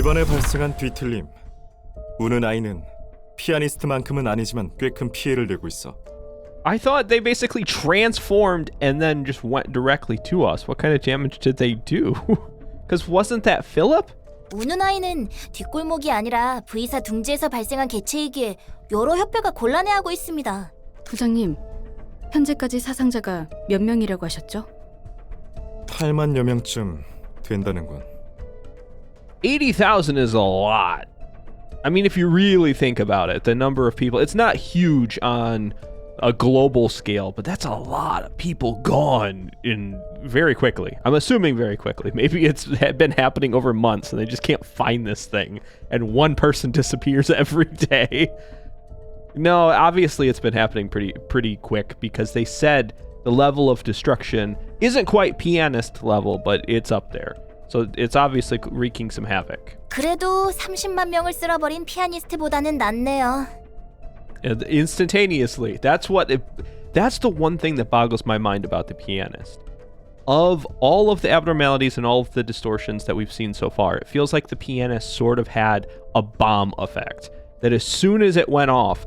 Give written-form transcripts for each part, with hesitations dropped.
이번에 발생한 뒤틀림. 우는 아이는 피아니스트만큼은 아니지만 꽤 큰 피해를 내고 있어. I thought they basically transformed and then just went directly to us. What kind of damage did they do? Because wasn't that Phillip? 우는 아이는 뒷골목이 아니라 V사 둥지에서 발생한 개체이기에 여러 협회가 곤란해하고 있습니다. 부장님, 현재까지 사상자가 몇 명이라고 하셨죠? 8만여 명쯤 된다는군. 80,000 is a lot. I mean, if you really think about it, the number of people, it's not huge on a global scale, but that's a lot of people gone in very quickly. I'm assuming very quickly. Maybe it's been happening over months and they just can't find this thing and one person disappears every day. No, obviously it's been happening pretty quick because they said the level of destruction isn't quite pianist level, but it's up there. So it's obviously wreaking some havoc. 그래도 30만 명을 쓸어버린 피아니스트보다는 낫네요. Instantaneously. That's the one thing that boggles my mind about the pianist. Of all of the abnormalities and all of the distortions that we've seen so far, it feels like the pianist sort of had a bomb effect. That as soon as it went off,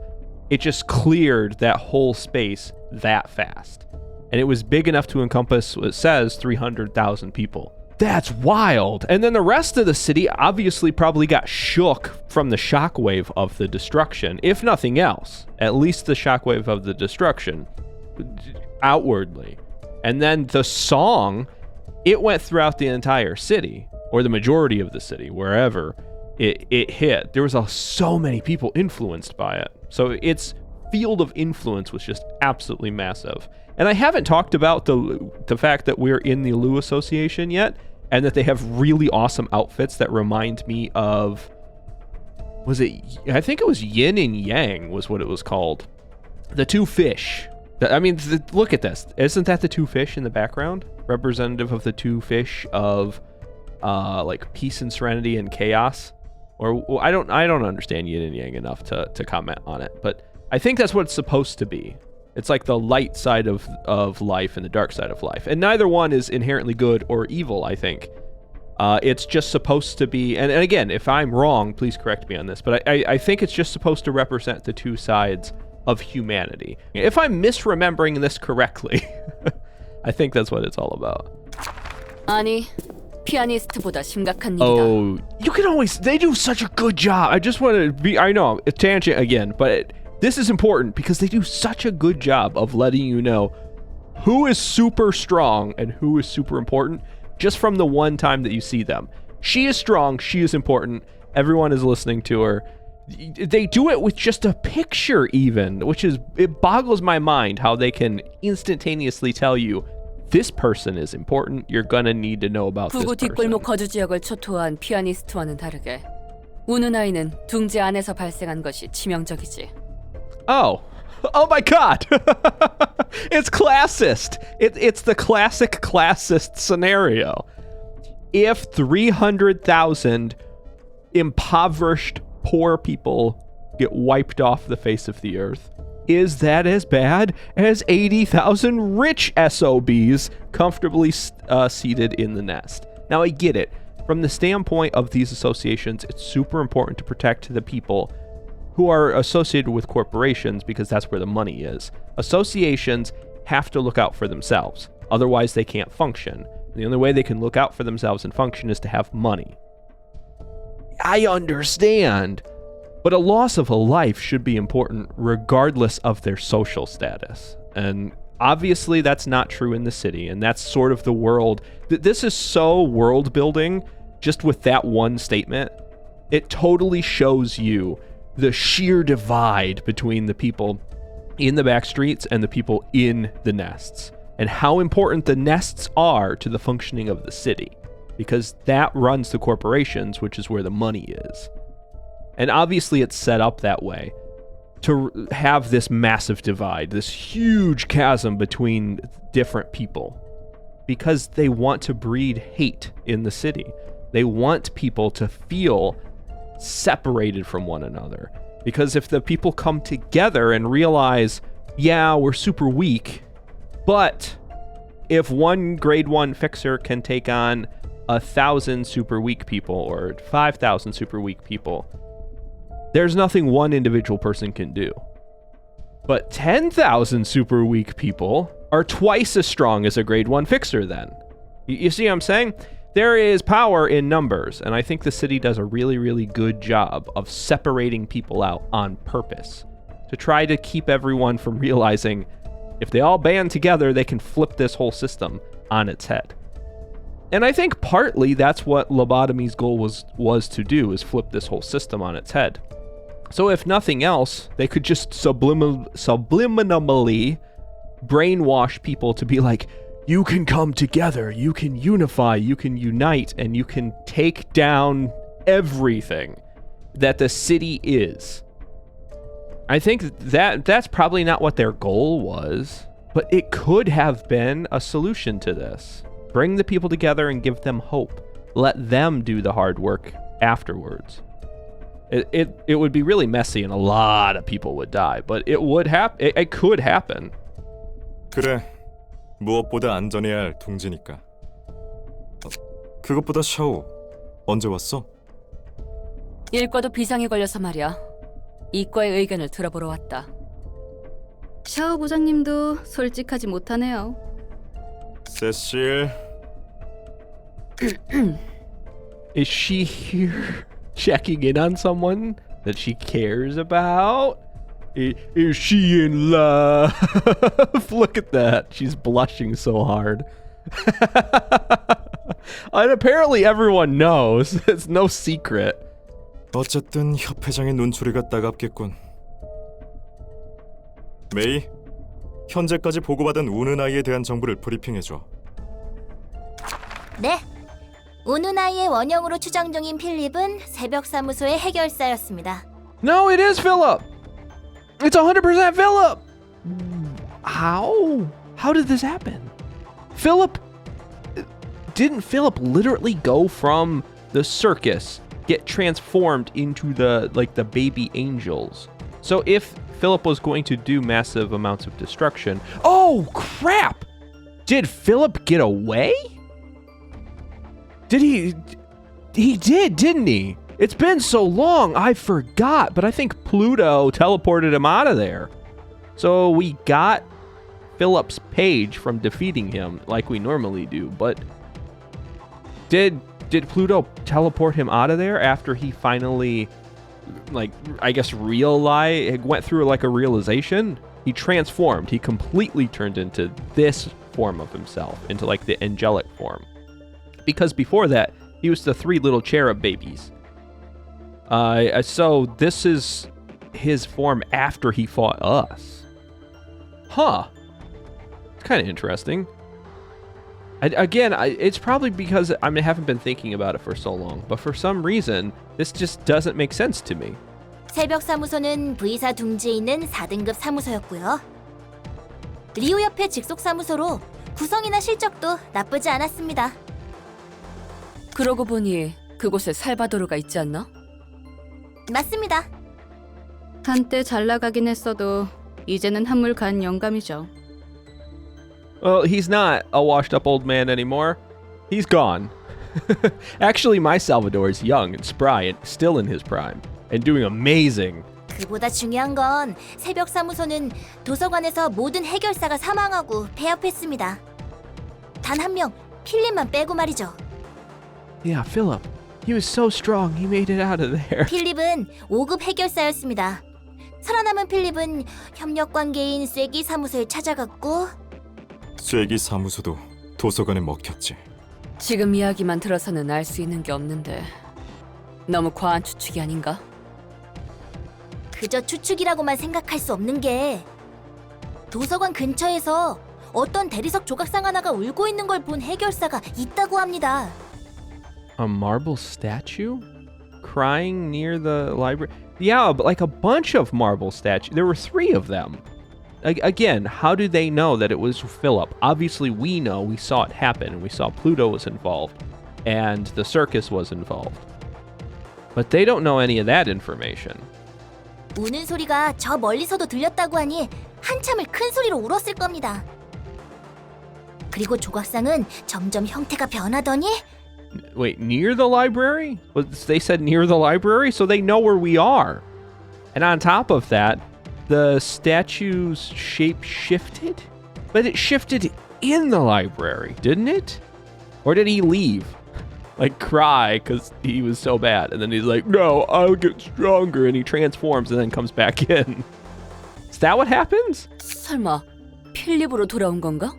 it just cleared that whole space that fast. And it was big enough to encompass what it says 300,000 people. That's wild. And then the rest of the city obviously probably got shook from the shockwave of the destruction, if nothing else. At least the shockwave of the destruction outwardly. And then the song, it went throughout the entire city, or the majority of the city, wherever it hit. There was so many people influenced by it. So its field of influence was just absolutely massive. And I haven't talked about the fact that we're in the Lu Association yet, and that they have really awesome outfits that remind me of, I think it was Yin and Yang was what it was called. The two fish. I mean, look at this. Isn't that the two fish in the background? Representative of the two fish of like peace and serenity and chaos? Or I don't understand Yin and Yang enough to comment on it, but I think that's what it's supposed to be. It's like the light side of life and the dark side of life. And neither one is inherently good or evil, I think. It's just supposed to be, and again, if I'm wrong, please correct me on this, but I think it's just supposed to represent the two sides of humanity. If I'm misremembering this correctly, I think that's what it's all about. 아니, 피아니스트보다 심각한 일이다. Oh, you can always, they do such a good job. I just want to be, I know, it's tangent again, but this is important because they do such a good job of letting you know who is super strong and who is super important just from the one time that you see them. She is strong, she is important, everyone is listening to her. They do it with just a picture even, which is, it boggles my mind how they can instantaneously tell you this person is important, you're gonna need to know about this 부구 person. 뒷골목 거주 지역을 초토화한 피아니스트와는 다르게 우는 아이는 둥지 안에서 발생한 것이 치명적이지. Oh my god! It's classist! It's the classic classist scenario. If 300,000 impoverished poor people get wiped off the face of the earth, is that as bad as 80,000 rich SOBs comfortably seated in the nest? Now I get it. From the standpoint of these associations, it's super important to protect the people who are associated with corporations because that's where the money is. Associations have to look out for themselves. Otherwise, they can't function. The only way they can look out for themselves and function is to have money. I understand, but a loss of a life should be important regardless of their social status. And obviously, that's not true in the city, and that's sort of the world. This is so world building just with that one statement. It totally shows you the sheer divide between the people in the back streets and the people in the nests, and how important the nests are to the functioning of the city, because that runs the corporations, which is where the money is. And obviously it's set up that way to have this massive divide, this huge chasm between different people, because they want to breed hate in the city. They want people to feel separated from one another, because if the people come together and realize, yeah, we're super weak, but if one grade 1 fixer can take on 1,000 super weak people or 5,000 super weak people, there's nothing one individual person can do. But 10,000 super weak people are twice as strong as a grade 1 fixer then. You see what I'm saying? There is power in numbers, and I think the city does a really, really good job of separating people out on purpose to try to keep everyone from realizing if they all band together, they can flip this whole system on its head. And I think partly that's what Lobotomy's goal was to do, is flip this whole system on its head. So if nothing else, they could just subliminally brainwash people to be like, you can come together, you can unify, you can unite, and you can take down everything that the city is. I think that's probably not what their goal was, but it could have been a solution to this. Bring the people together and give them hope. Let them do the hard work afterwards. It would be really messy and a lot of people would die, but it could happen. 그래, 무엇보다 안전해야 할 동지니까. 그것보다 샤오, 언제 왔어? 일과도 비상에 걸려서 말이야. 이과의 의견을 들어보러 왔다. 샤오 부장님도 솔직하지 못하네요. 세실, Is she here checking in on someone that she cares about? Is she in love? Look at that. She's blushing so hard. And apparently everyone knows. It's no secret. 어쨌든 협회장의 눈초리가 따갑겠군. 메이, 현재까지 보고받은 우는 아이에 대한 정보를 브리핑해줘. 네. 우는 아이의 원형으로 추정 중인 필립은 새벽 사무소의 해결사였습니다. No, it is Phillip. It's 100% Phillip. How? How did this happen? Didn't Phillip literally go from the circus, get transformed into the baby angels? So if Phillip was going to do massive amounts of destruction, oh crap! Did Phillip get away? Did he? He did, didn't he? It's been so long, I forgot, but I think Pluto teleported him out of there. So we got Phillip's page from defeating him like we normally do, but did Pluto teleport him out of there after he finally, I guess, went through a realization? He transformed. He completely turned into this form of himself, into the angelic form. Because before that, he was the 3 little cherub babies. So this is his form after he fought us. Huh. It's kind of interesting. It's probably because I haven't been thinking about it for so long, but for some reason, this just doesn't make sense to me. 새벽 사무소는 V사 둥지에 있는 4등급 사무소였고요. 리우 협회 직속 사무소로 구성이나 실적도 나쁘지 않았습니다. 그러고 보니 그곳에 살바도르가 있지 않나? 맞습니다. 한때 잘 나가긴 했어도 이제는 한물 간 영감이죠. Well, he's not a washed-up old man anymore. He's gone. Actually, my Salvador is young and spry and still in his prime and doing amazing. 그보다 중요한 건 새벽 사무소는 도서관에서 모든 해결사가 사망하고 폐업했습니다. 단 한 명, 필립만 빼고 말이죠. Yeah, Phillip. He was so strong. He made it out of there. 필립은 5급 해결사였습니다. 살아남은 필립은 협력관계인 쐐기 사무소에 찾아갔고 쐐기 사무소도 도서관에 먹혔지. 지금 이야기만 들어서는 알 수 있는 게 없는데 너무 과한 추측이 아닌가? 그저 추측이라고만 생각할 수 없는 게 도서관 근처에서 어떤 대리석 조각상 하나가 울고 있는 걸 본 해결사가 있다고 합니다. A marble statue? Crying near the library? Yeah, but a bunch of marble statues. There were 3 of them. Again, how do they know that it was Phillip? Obviously, we know. We saw it happen, and we saw Pluto was involved, and the circus was involved. But they don't know any of that information. 우는 소리가 저 멀리서도 들렸다고 하니 한참을 큰 소리로 울었을 겁니다. 그리고 조각상은 점점 형태가 변하더니 wait, near the library? They said near the library, so they know where we are. And on top of that, the statue's shape shifted, but it shifted in the library, didn't it? Or did he leave? Like cry because he was so bad. And then he's like, no, I'll get stronger. And he transforms and then comes back in. Is that what happens? 설마 필립으로 돌아온 건가?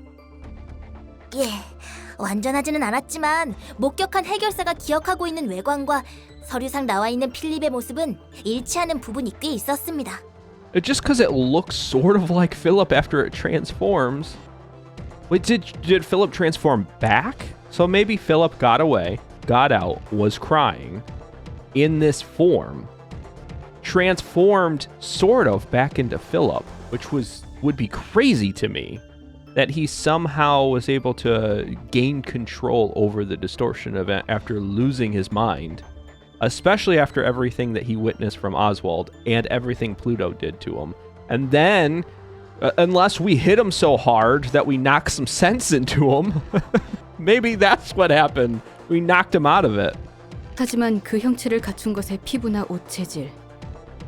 예, 완전하지는 않았지만 목격한 해결사가 기억하고 있는 외관과 서류상 나와 있는 필립의 모습은 일치하는 부분이 꽤 있었습니다. Just because it looks sort of like Phillip after it transforms. Wait, did Phillip transform back? So maybe Phillip got away, got out, was crying in this form, transformed sort of back into Phillip, which would be crazy to me that he somehow was able to gain control over the distortion event after losing his mind, especially after everything that he witnessed from Oswald and everything Pluto did to him. And then, unless we hit him so hard that we knock some sense into him, maybe that's what happened. We knocked him out of it. 하지만 그 형체를 갖춘 것의 피부나 옷 재질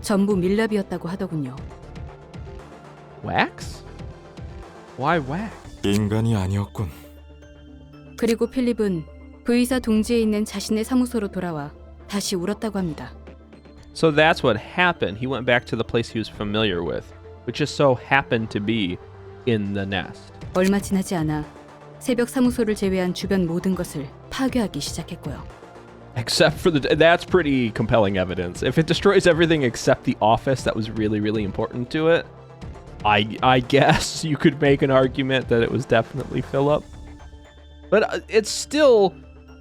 전부 밀랍이었다고 하더군요. Wax? Why wax? 인간이 아니었군. 그리고 필립은 V사 둥지에 있는 자신의 사무소로 돌아와 다시 울었다고 합니다. So that's what happened. He went back to the place he was familiar with, which just so happened to be in the nest. 얼마 지나지 않아 새벽 사무소를 제외한 주변 모든 것을 파괴하기 시작했고요. Except for that's pretty compelling evidence. If it destroys everything except the office that was really, really important to it, I guess you could make an argument that it was definitely Phillip. But it's still,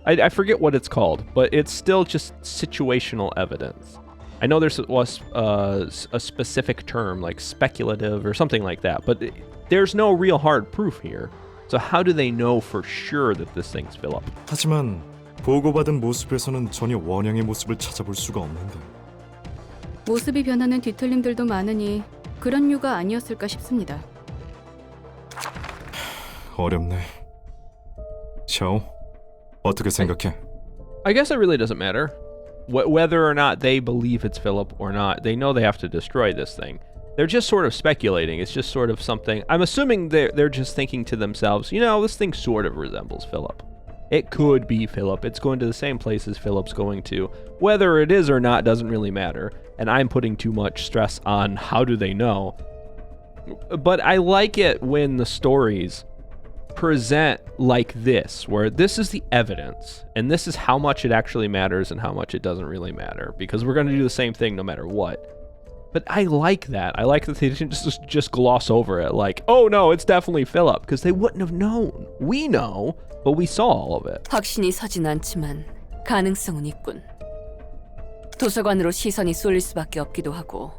I forget what it's called, but it's still just situational evidence. I know was a specific term like speculative or something like that, but there's no real hard proof here. So how do they know for sure that this thing's Phillip? 하지만 보고받은 모습에서는 전혀 원형의 모습을 찾아볼 수가 없는데. 모습이 변하는 뒤틀림들도 많으니 그런 류가 아니었을까 싶습니다. 어렵네. 샤오, 어떻게 생각해? I guess it really doesn't matter. Whether or not they believe it's Phillip or not, they know they have to destroy this thing. They're just sort of speculating. It's just sort of something. I'm assuming they're just thinking to themselves, you know, this thing sort of resembles Phillip. It could be Phillip. It's going to the same places Phillip's going to. Whether it is or not doesn't really matter. And I'm putting too much stress on how do they know. But I like it when the stories present like this, where this is the evidence, and this is how much it actually matters and how much it doesn't really matter, because we're going to do the same thing no matter what. But I like that. I like that they didn't just gloss over it, like, oh no, it's definitely Phillip, because they wouldn't have known. We know, but we saw all of it. 확신이 서진 않지만 가능성은 있군. 도서관으로 시선이 쏠릴 수밖에 없기도 하고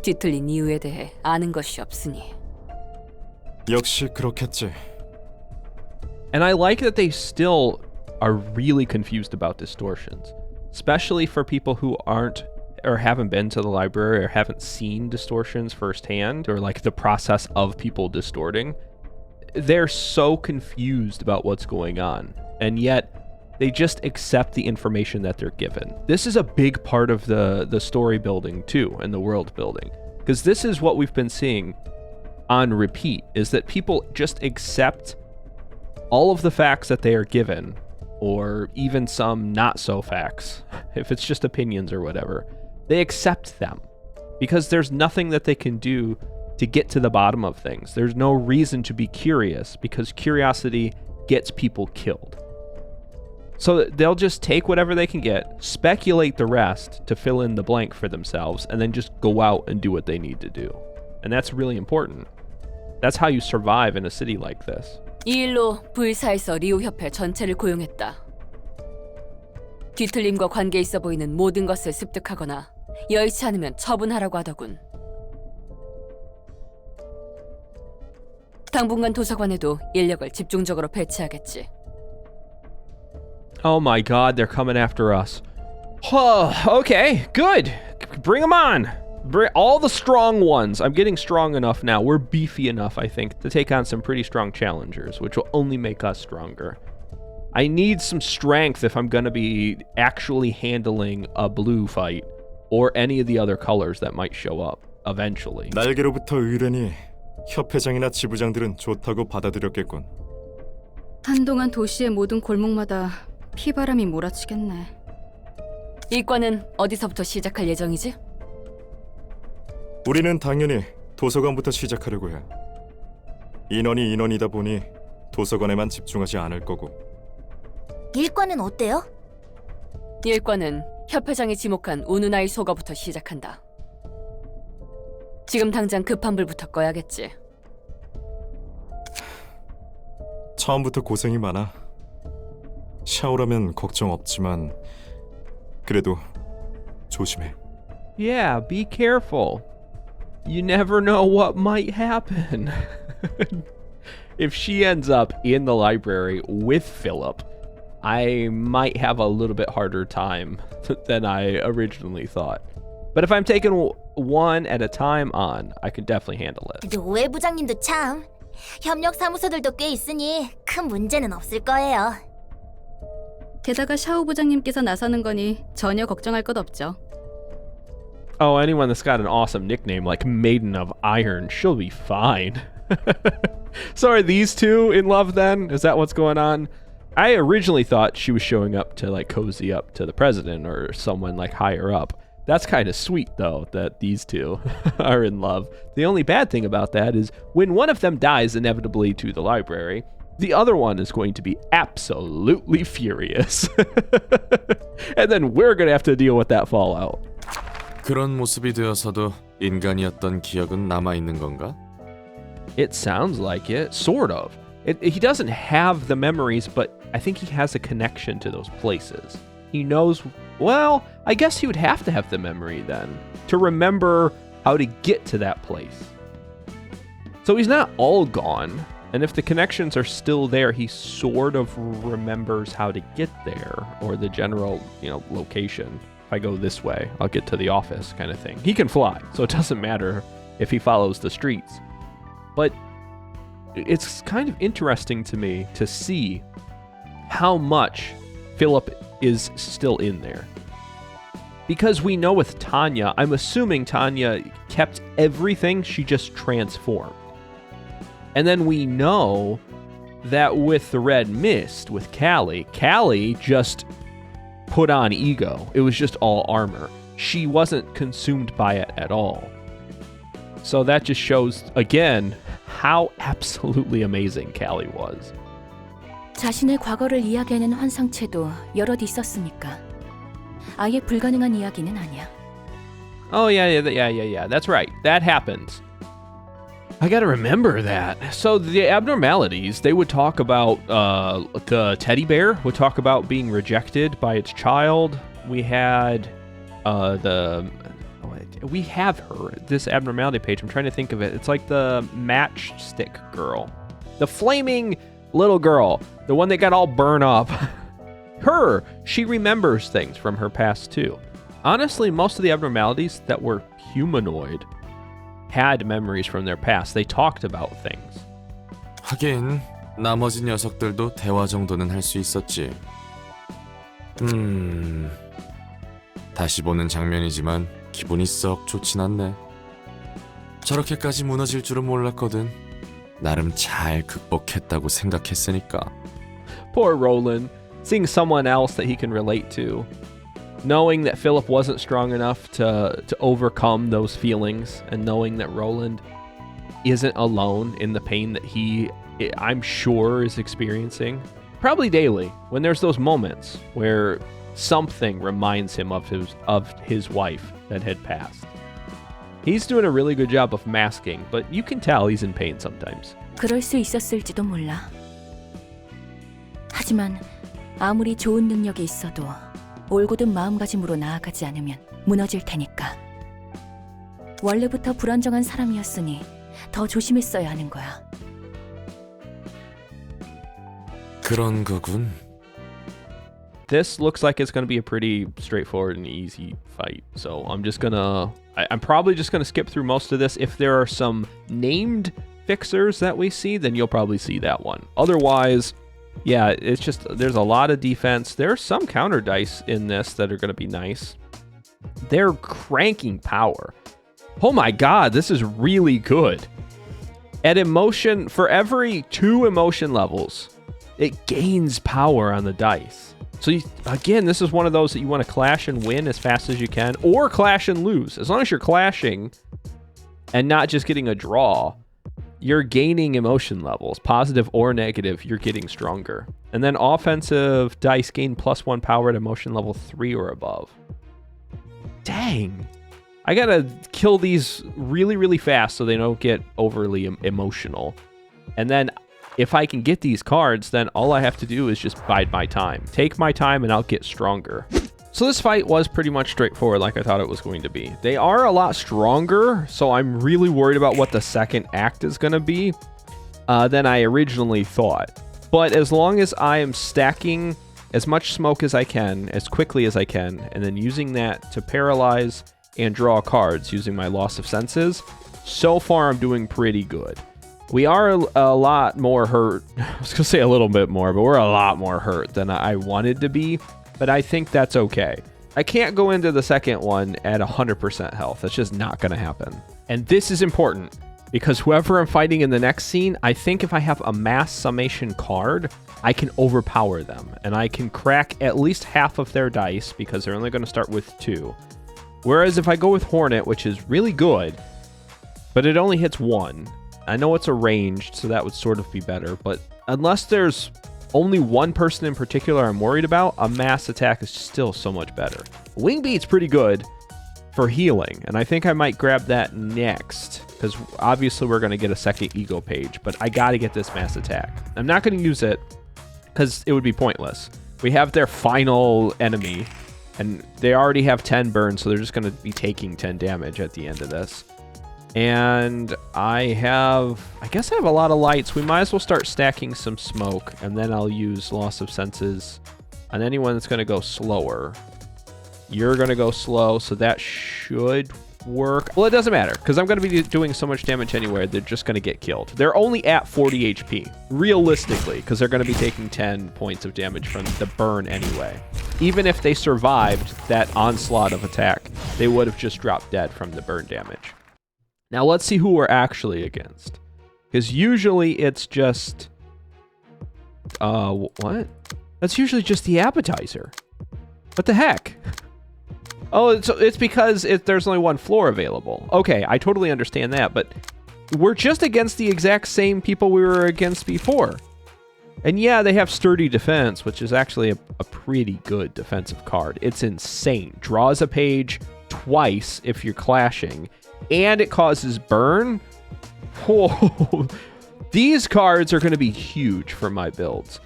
뒤틀린 이유에 대해 아는 것이 없으니. 역시 그렇겠지. And I like that they still are really confused about distortions, especially for people who aren't or haven't been to the library or haven't seen distortions firsthand, or like the process of people distorting. They're so confused about what's going on, and yet they just accept the information that they're given. This is a big part of the story building too, and the world building, because this is what we've been seeing on repeat, is that people just accept all of the facts that they are given, or even some not so facts, if it's just opinions or whatever. They accept them because there's nothing that they can do to get to the bottom of things. There's no reason to be curious because curiosity gets people killed. So they'll just take whatever they can get, speculate the rest to fill in the blank for themselves, and then just go out and do what they need to do. And that's really important. That's how you survive in a city like this. 이 일로 V사에서 리우 협회 전체를 고용했다. 뒤틀림과 관계 있어 보이는 모든 것을 습득하거나 여의치 않으면 처분하라고 하더군. 당분간 도서관에도 인력을 집중적으로 배치하겠지. Oh my god, they're coming after us. Okay, good. Bring them on. Bring all the strong ones. I'm getting strong enough now. We're beefy enough, I think, to take on some pretty strong challengers, which will only make us stronger. I need some strength if I'm going to be actually handling a blue fight or any of the other colors that might show up eventually. 날개로부터 의뢰니 협회장이나 지부장들은 좋다고 받아들였겠군. 한동안 도시의 모든 골목마다 피바람이 몰아치겠네. 이과는 어디서부터 시작할 예정이지? 우리는 당연히 도서관부터 시작하려고 해. 인원이 인원이다 보니 도서관에만 집중하지 않을 거고. 일과는 어때요? 일과는 협회장이 지목한 우누나이 소가부터 시작한다. 지금 당장 급한 불부터 꺼야겠지. 처음부터 고생이 많아. 샤오라면 걱정 없지만 그래도 조심해. Yeah, be careful. You never know what might happen. If she ends up in the library with Phillip, I might have a little bit harder time than I originally thought. But if I'm taking one at a time on, I can definitely handle it. 노예 부장님도 참 협력 사무소들도 꽤 있으니 큰 문제는 없을 거예요. 게다가 샤오 부장님께서 나서는 거니 전혀 걱정할 것 없죠. Oh, anyone that's got an awesome nickname like Maiden of Iron, she'll be fine. So are these two in love then? Is that what's going on? I originally thought she was showing up to like cozy up to the president or someone like higher up. That's kind of sweet though that these two are in love. The only bad thing about that is when one of them dies inevitably to the library, the other one is going to be absolutely furious. And then we're going to have to deal with that fallout. 그런 모습이 되어서도 인간이었던 기억은 남아있는 건가? It sounds like it, sort of. He doesn't have the memories, but I think he has a connection to those places. He knows, well, I guess he would have to have the memory then to remember how to get to that place. So he's not all gone. And if the connections are still there, he sort of remembers how to get there or the general, location. If I go this way, I'll get to the office kind of thing. He can fly, so it doesn't matter if he follows the streets. But it's kind of interesting to me to see how much Phillip is still in there. Because we know with Tanya, I'm assuming Tanya kept everything, she just transformed. And then we know that with the Red Mist, with Callie just put on ego. It was just all armor. She wasn't consumed by it at all. So that just shows, again, how absolutely amazing Callie was. 자신의 과거를 이야기하는 환상체도 여럿 있었으니까 아예 불가능한 이야기는 아니야. Oh, yeah. That's right. That happened. I gotta remember that. So the abnormalities, they would talk about the teddy bear would talk about being rejected by its child. We had we have her, this abnormality page. I'm trying to think of it. It's like the matchstick girl. The flaming little girl. The one that got all burned up. Her, she remembers things from her past too. Honestly, most of the abnormalities that were humanoid had memories from their past. They talked about things. 하긴 나머지 녀석들도 대화 정도는 할 수 있었지. 다시 보는 장면이지만 기분이 썩 좋진 않네. 저렇게까지 무너질 줄은 몰랐거든. 나름 잘 극복했다고 생각했으니까. Poor Roland, seeing someone else that he can relate to. Knowing that Phillip wasn't strong enough to overcome those feelings, and knowing that Roland isn't alone in the pain that I'm sure, is experiencing. Probably daily, when there's those moments where something reminds him of his wife that had passed. He's doing a really good job of masking, but you can tell he's in pain sometimes. 그럴 수 있었을지도 몰라. 하지만 아무리 좋은 능력이 있어도 올곧은 마음가짐으로 나아가지 않으면 무너질 테니까. 원래부터 불안정한 사람이었으니 더 조심했어야 하는 거야. 그런 거군. This looks like it's going to be a pretty straightforward and easy fight. So I'm probably just going to skip through most of this. If there are some named fixers that we see, then you'll probably see that one. Otherwise, Yeah, it's just, there's a lot of defense. There's some counter dice in this that are going to be nice. They're cranking power. Oh my god, this is really good. At emotion, for every 2 emotion levels, it gains power on the dice. So again, this is one of those that you want to clash and win as fast as you can, or clash and lose. As long as you're clashing and not just getting a draw, you're gaining emotion levels, positive or negative, you're getting stronger. And then offensive dice gain +1 power at emotion level 3 or above. Dang. I gotta kill these really, really fast so they don't get overly emotional. And then if I can get these cards, then all I have to do is just bide my time. Take my time and I'll get stronger. So this fight was pretty much straightforward like I thought it was going to be. They are a lot stronger, so I'm really worried about what the second act is going to be than I originally thought. But as long as I am stacking as much smoke as I can, as quickly as I can, and then using that to paralyze and draw cards using my loss of senses, so far I'm doing pretty good. We are a lot more hurt. I was going to say a little bit more, but we're a lot more hurt than I wanted to be. But I think that's okay. I can't go into the second one at 100% health. That's just not going to happen. And this is important because whoever I'm fighting in the next scene, I think if I have a mass summation card, I can overpower them. And I can crack at least half of their dice because they're only going to start with 2. Whereas if I go with Hornet, which is really good, but it only hits 1. I know it's a ranged, so that would sort of be better. But unless there's only one person in particular I'm worried about, a mass attack is still so much better. Wing Beat's pretty good for healing, and I think I might grab that next, because obviously we're going to get a second ego page, but I got to get this mass attack. I'm not going to use it, because it would be pointless. We have their final enemy, and they already have 10 burn, so they're just going to be taking 10 damage at the end of this. And I guess I have a lot of lights. We might as well start stacking some smoke, and then I'll use loss of senses on anyone that's going to go slower. You're going to go slow, so that should work. Well, it doesn't matter, because I'm going to be doing so much damage anyway, they're just going to get killed. They're only at 40 HP, realistically, because they're going to be taking 10 points of damage from the burn anyway. Even if they survived that onslaught of attack, they would have just dropped dead from the burn damage. Now let's see who we're actually against. Because usually it's just... what? That's usually just the appetizer. What the heck? Oh, it's because there's only one floor available. Okay, I totally understand that, but we're just against the exact same people we were against before. And yeah, they have sturdy defense, which is actually a pretty good defensive card. It's insane. Draws a page twice if you're clashing, and it causes burn. Whoa. These cards are going to be huge for my builds.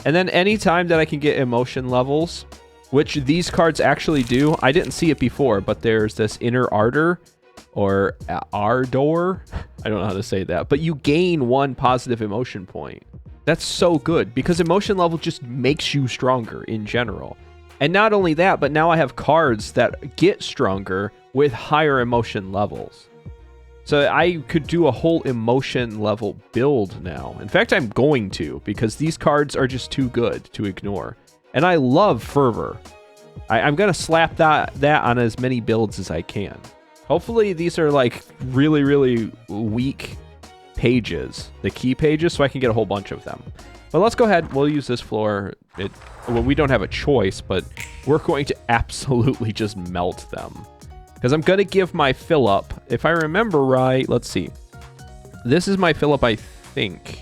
And then anytime that I can get emotion levels, which these cards actually do, I didn't see it before, but there's this inner ardor or ardor. I don't know how to say that, but you gain 1 positive emotion point. That's so good because emotion level just makes you stronger in general. And not only that, but now I have cards that get stronger with higher emotion levels. So I could do a whole emotion level build now. In fact, I'm going to, because these cards are just too good to ignore. And I love Fervor. I'm going to slap that on as many builds as I can. Hopefully these are like really, really weak pages, the key pages, so I can get a whole bunch of them. But let's go ahead. We'll use this floor. Well, we don't have a choice, but we're going to absolutely just melt them. Because I'm going to give my Phillip, if I remember right, let's see. This is my Phillip, I think.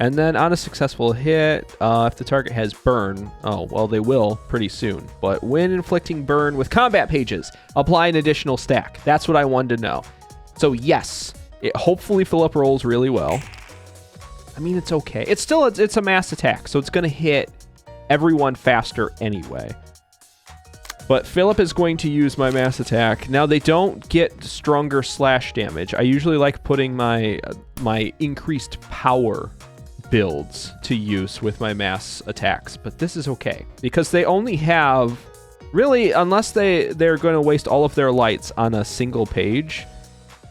And then on a successful hit, if the target has burn, oh, well, they will pretty soon. But when inflicting burn with combat pages, apply an additional stack. That's what I wanted to know. So yes, hopefully Phillip rolls really well. I mean, it's okay. It's a mass attack, so it's going to hit everyone faster anyway. But Phillip is going to use my mass attack. Now, they don't get stronger slash damage. I usually like putting my increased power builds to use with my mass attacks, but this is okay because they only have, really, unless they're going to waste all of their lights on a single page,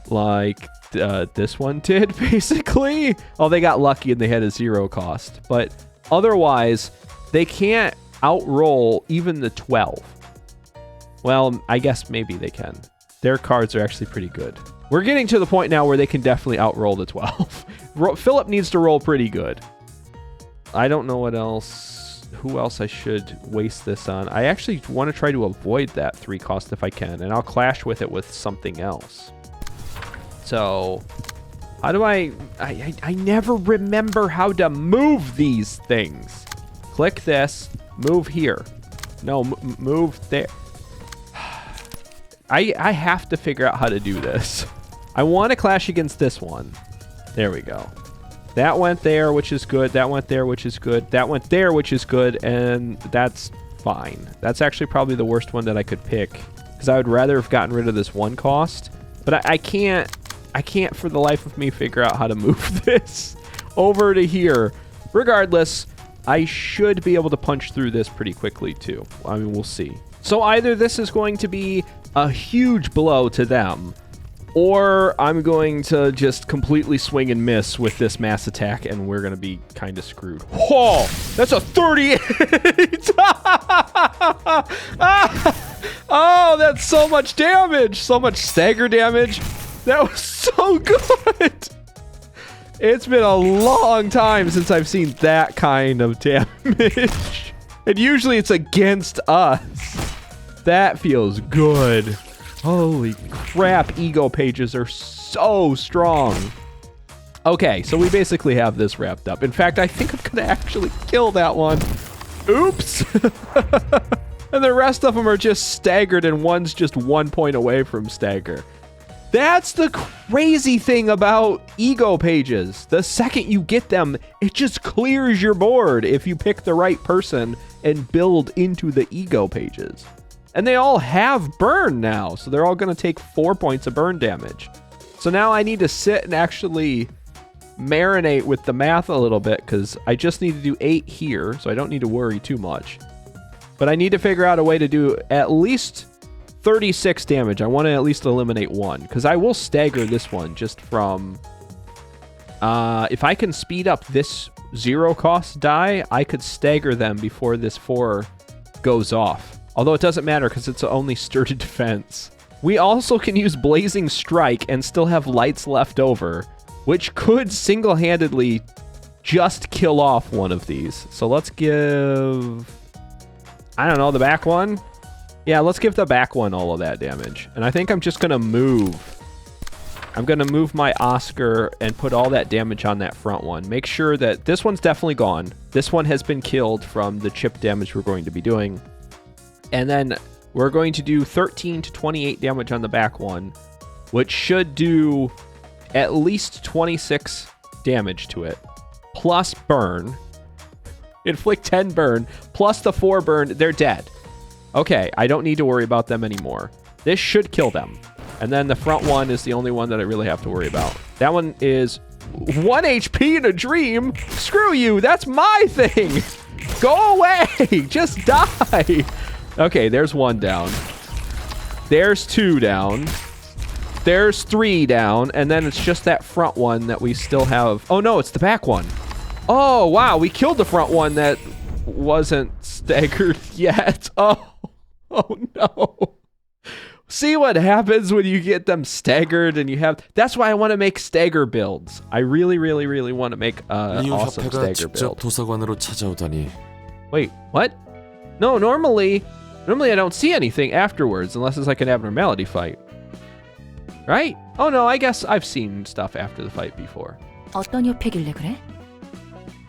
like this one did, basically. Oh, they got lucky and they had a 0 cost, but Otherwise, they can't outroll even the 12. Well, I guess maybe they can. Their cards are actually pretty good. We're getting to the point now where they can definitely outroll the 12. Phillip needs to roll pretty good. I don't know what else, who else I should waste this on. I actually want to try to avoid that 3 cost if I can, and I'll clash with it with something else. So, how do I never remember how to move these things. Click this, move here. No, move there. I have to figure out how to do this. I want to clash against this one. There we go. That went there, which is good. That went there, which is good. That went there, which is good. And that's fine. That's actually probably the worst one that I could pick, because I would rather have gotten rid of this 1 cost. But I can't for the life of me figure out how to move this over to here. Regardless, I should be able to punch through this pretty quickly too. I mean, we'll see. So either this is going to be a huge blow to them, or I'm going to just completely swing and miss with this mass attack, and we're going to be kind of screwed. Whoa! That's a 38! Oh, that's so much damage! So much stagger damage. That was so good! It's been a long time since I've seen that kind of damage. And usually it's against us. That feels good. Holy crap, ego pages are so strong. Okay, so we basically have this wrapped up. In fact, I think I'm gonna actually kill that one. Oops! And the rest of them are just staggered, and one's just 1 point away from stagger. That's the crazy thing about ego pages. The second you get them, it just clears your board if you pick the right person and build into the ego pages. And they all have burn now, so they're all going to take 4 points of burn damage. So now I need to sit and actually marinate with the math a little bit, because I just need to do 8 here, so I don't need to worry too much. But I need to figure out a way to do at least 36 damage. I want to at least eliminate 1, because I will stagger this one just from... if I can speed up this 0 cost die, I could stagger them before this 4 goes off. Although it doesn't matter because it's only sturdy defense. We also can use Blazing Strike and still have lights left over, which could single-handedly just kill off one of these. So let's give... I don't know, the back one? Yeah, let's give the back one all of that damage. And I think I'm just going to move. I'm going to move my Oscar and put all that damage on that front one. Make sure that this one's definitely gone. This one has been killed from the chip damage we're going to be doing. And then we're going to do 13 to 28 damage on the back one, which should do at least 26 damage to it. Plus burn. Inflict 10 burn. Plus the 4 burn. They're dead. Okay, I don't need to worry about them anymore. This should kill them. And then the front one is the only one that I really have to worry about. That one is 1 HP in a dream. Screw you. That's my thing. Go away. Just die. Okay, there's 1 down. There's 2 down. There's 3 down. And then it's just that front one that we still have. Oh, no, it's the back one. Oh, wow. We killed the front one that wasn't staggered yet. Oh no. See what happens when you get them staggered and you have... That's why I want to make stagger builds. I really want to make an awesome stagger build. 도서관으로 찾아오다니. Wait, what? No, normally I don't see anything afterwards unless it's like an abnormality fight. Right? Oh no, I guess I've seen stuff after the fight before. 어떤 협회길래 그래?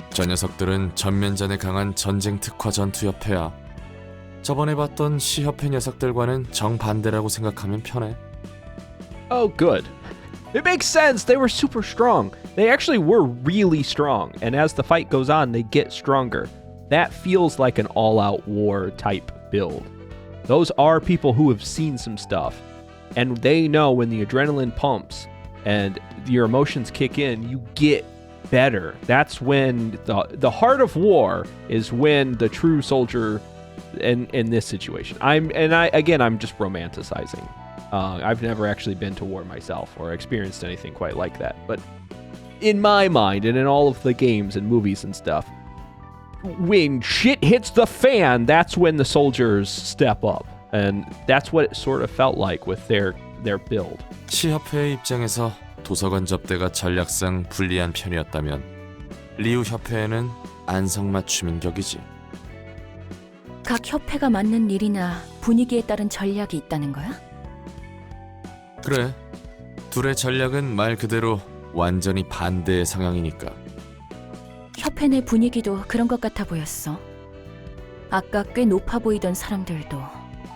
저 녀석들은 전면전에 강한 전쟁 특화 전투 협회야. 저번에 봤던 시협회 녀석들과는 정반대라고 생각하면 편해. Oh, good. It makes sense. They were super strong. They actually were really strong. And as the fight goes on, they get stronger. That feels like an all-out war type build. Those are people who have seen some stuff. And they know when the adrenaline pumps and your emotions kick in, you get better. That's when the heart of war is when the true soldier in this situation. I'm just romanticizing. I've never actually been to war myself or experienced anything quite like that. But in my mind and in all of the games and movies and stuff, when shit hits the fan, that's when the soldiers step up. And that's what it sort of felt like with their build. 시협회의 입장에서 도서관 접대가 전략상 불리한 편이었다면 리우 협회에는 안성맞춤인 격이지. 각 협회가 맞는 일이나 분위기에 따른 전략이 있다는 거야? 그래. 둘의 전략은 말 그대로 완전히 반대의 성향이니까. 협회 내 분위기도 그런 것 같아 보였어. 아까 꽤 높아 보이던 사람들도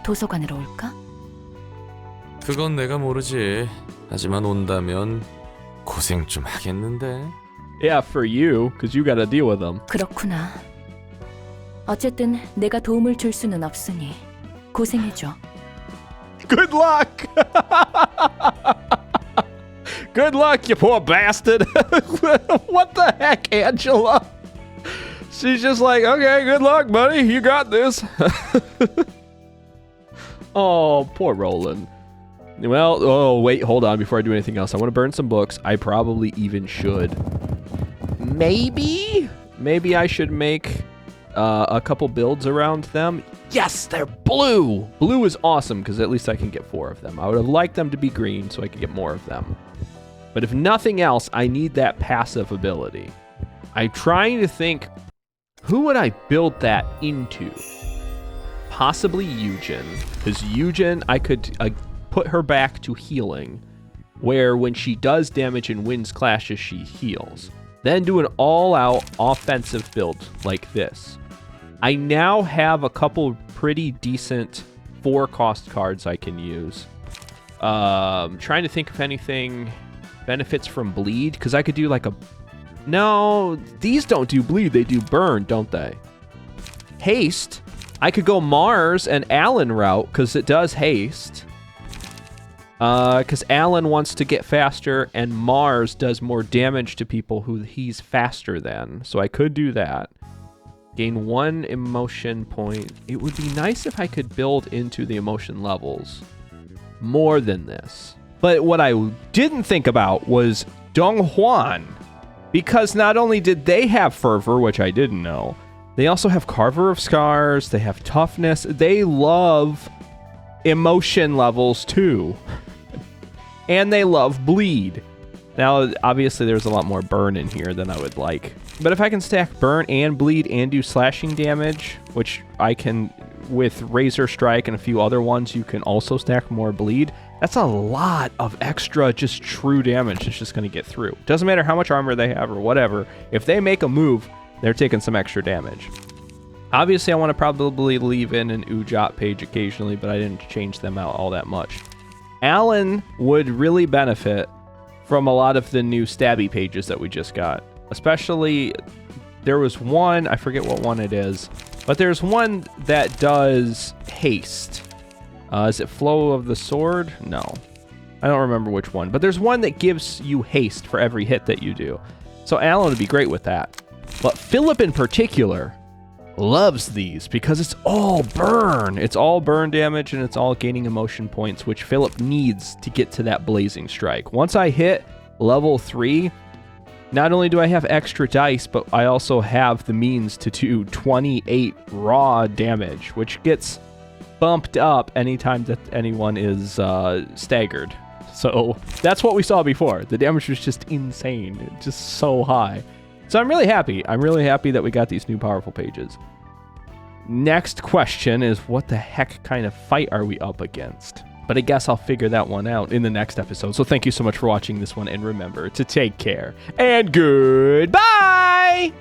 도서관으로 올까? 그건 내가 모르지. 하지만 온다면 고생 좀 하겠는데. Yeah, for you, because you gotta deal with them. 그렇구나. 어쨌든 내가 도움을 줄 수는 없으니 고생해줘. Good luck! Good luck, you poor bastard! What the heck, Angela? She's just like, okay, good luck, buddy. You got this. Oh, poor Roland. Well, oh, wait, hold on before I do anything else. I want to burn some books. I probably even should. Maybe I should make a couple builds around them. Yes, they're blue. Blue is awesome because at least I can get 4 of them. I would have liked them to be green so I could get more of them. But if nothing else, I need that passive ability. I'm trying to think, who would I build that into? Possibly Eugen, because Eugen, I could put her back to healing, where when she does damage and wins clashes, she heals. Then do an all-out offensive build like this. I now have a couple pretty decent 4-cost cards I can use. Trying to think if anything benefits from bleed, because I could do like a... No, these don't do bleed, they do burn, don't they? Haste. I could go Mars and Alan route, because it does haste. Because Alan wants to get faster, and Mars does more damage to people who he's faster than. So I could do that. Gain 1 emotion point. It would be nice if I could build into the emotion levels more than this. But what I didn't think about was Dong Huan. Because not only did they have fervor, which I didn't know, they also have Carver of Scars, they have toughness, they love emotion levels too. And they love bleed. Now, obviously, there's a lot more burn in here than I would like. But if I can stack burn and bleed and do slashing damage, which I can with Razor Strike and a few other ones, you can also stack more bleed. That's a lot of extra just true damage that's just going to get through. Doesn't matter how much armor they have or whatever. If they make a move, they're taking some extra damage. Obviously, I want to probably leave in an Ujat page occasionally, but I didn't change them out all that much. Alan would really benefit from a lot of the new stabby pages that we just got. Especially, there was one, I forget what one it is, but there's one that does haste. Is it Flow of the Sword? No. I don't remember which one, but there's one that gives you haste for every hit that you do. So Alan would be great with that. But Phillip in particular loves these because it's all burn. It's all burn damage and it's all gaining emotion points, which Phillip needs to get to that blazing strike. Once I hit level 3, not only do I have extra dice, but I also have the means to do 28 raw damage, which gets bumped up anytime that anyone is staggered. So that's what we saw before. The damage was just insane, just so high. So I'm really happy. I'm really happy that we got these new powerful pages. Next question is, what the heck kind of fight are we up against? But I guess I'll figure that one out in the next episode. So thank you so much for watching this one, and remember to take care and goodbye!